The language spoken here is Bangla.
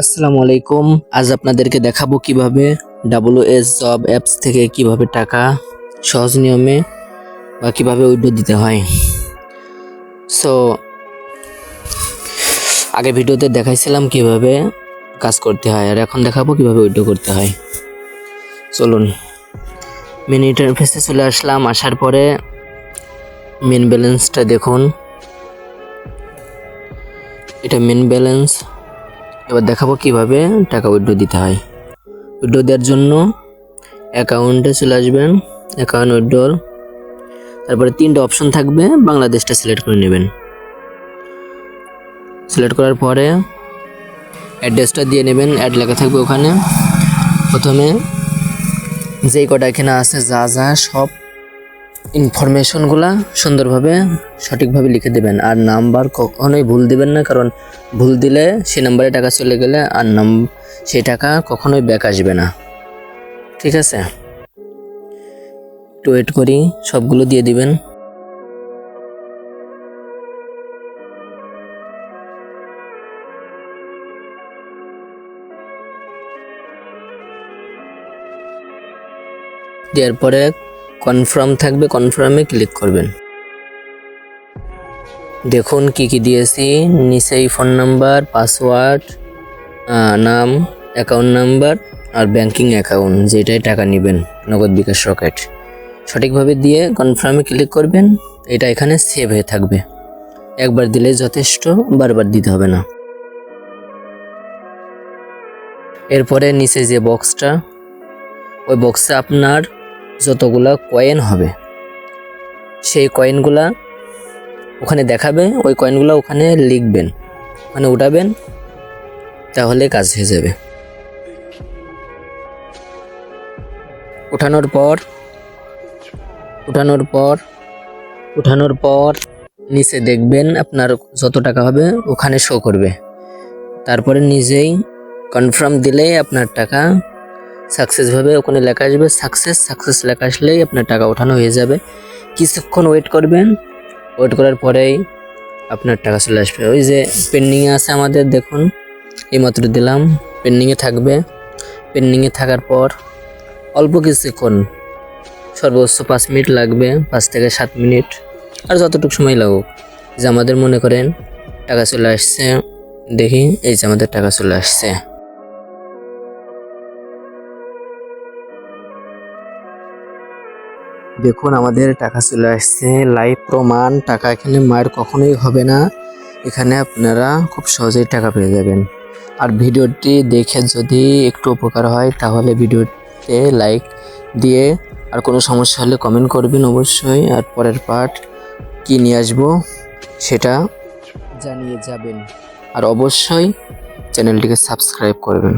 আসসালামু আলাইকুম। আজ আপনাদেরকে দেখাবো কিভাবে WS জব অ্যাপস থেকে কিভাবে টাকা সহজ নিয়মে বা কিভাবে উইথড্র দিতে হয়। সো আগে ভিডিওতে দেখাইছিলাম কিভাবে কাজ করতে হয়, আর এখন দেখাবো কিভাবে উইথড্র করতে হয়। চলুন মেন ইন্টারফেসে চলে আসলাম। আসার পরে মেন ব্যালেন্সটা দেখুন, এটা মেন ব্যালেন্স। এবার দেখাবো কিভাবে টাকা উইথড্র দিতে হয়। উইথড্র দেওয়ার জন্য অ্যাকাউন্টে চলে আসবেন, অ্যাকাউন্ট উইথড্র, তারপরে তিনটা অপশন থাকবে, বাংলাদেশটা সিলেক্ট করে নেবেন। সিলেক্ট করার পরে অ্যাড্রেসটা দিয়ে নেবেন, অ্যাড লেখা থাকবে ওখানে। প্রথমে যেই কটা এখানে আছে যা যা সব ইনফরমেশনগুলা সুন্দরভাবে সঠিকভাবে লিখে দেবেন, আর নাম্বার কখনোই ভুল দিবেন না, কারণ ভুল দিলে সেই নাম্বারে টাকা চলে গেলে আর সেই টাকা কখনোই ব্যাক আসবে না। ঠিক আছে, একটু ওয়েট করি, সবগুলো দিয়ে দিবেন। দেওয়ার পরে কনফার্ম থাকবে, কনফার্মে ক্লিক করবেন। দেখুন কি কি দিয়েছি, নিচেই ফোন নাম্বার, পাসওয়ার্ড, নাম, অ্যাকাউন্ট নাম্বার আর ব্যাংকিং অ্যাকাউন্ট যেটাই টাকা নেবেন, নগদ, বিকাশ, রকেট, সঠিকভাবে দিয়ে কনফার্মে ক্লিক করবেন। এটা এখানে সেভ হয়ে থাকবে, একবার দিলে যথেষ্ট, বারবার দিতে হবে না। এরপরে নিচে যে বক্সটা, ওই বক্সে আপনার যতগুলা কয়েন হবে সেই কয়েনগুলা ওখানে দেখাবে, ওই কয়েনগুলো ওখানে লিখবেন, ওখানে উঠাবেন, তাহলে কাজ হয়ে যাবে। উঠানোর পর নিচে দেখবেন আপনার যত টাকা হবে ওখানে শো করবে। তারপরে নিজেই কনফার্ম দিলেই আপনার টাকা সাকসেসভাবে ওখানে লেখা আসবে, সাকসেস লেখা আসলেই আপনার টাকা ওঠানো হয়ে যাবে। কিছুক্ষণ ওয়েট করবেন, ওয়েট করার পরেই আপনার টাকা চলে আসবে। ওই যে পেন্ডিংয়ে আছে আমাদের, দেখুন এইমাত্র দিলাম, পেন্ডিংয়ে থাকবে। পেন্ডিংয়ে থাকার পর অল্প কিছুক্ষণ, সর্বোচ্চ 5 মিনিট লাগবে, 5 থেকে 7 মিনিট, আর যতটুকু সময় লাগুক। যে আমাদের মনে করেন টাকা চলে আসছে, দেখি এই যে আমাদের টাকা চলে আসছে। দেখুন আমাদের টাকা চলে আসছে, লাইভ প্রমাণ। টাকা এখানে মায়ের কখনোই হবে না, এখানে আপনারা খুব সহজেই টাকা পেয়ে যাবেন। আর ভিডিওটি দেখে যদি একটু উপকার হয় তাহলে ভিডিওতে লাইক দিয়ে, আর কোনো সমস্যা হলে কমেন্ট করবেন অবশ্যই, আর পরের পার্ট কি নিয়ে আসবো সেটা জানিয়ে যাবেন, আর অবশ্যই চ্যানেলটিকে সাবস্ক্রাইব করবেন।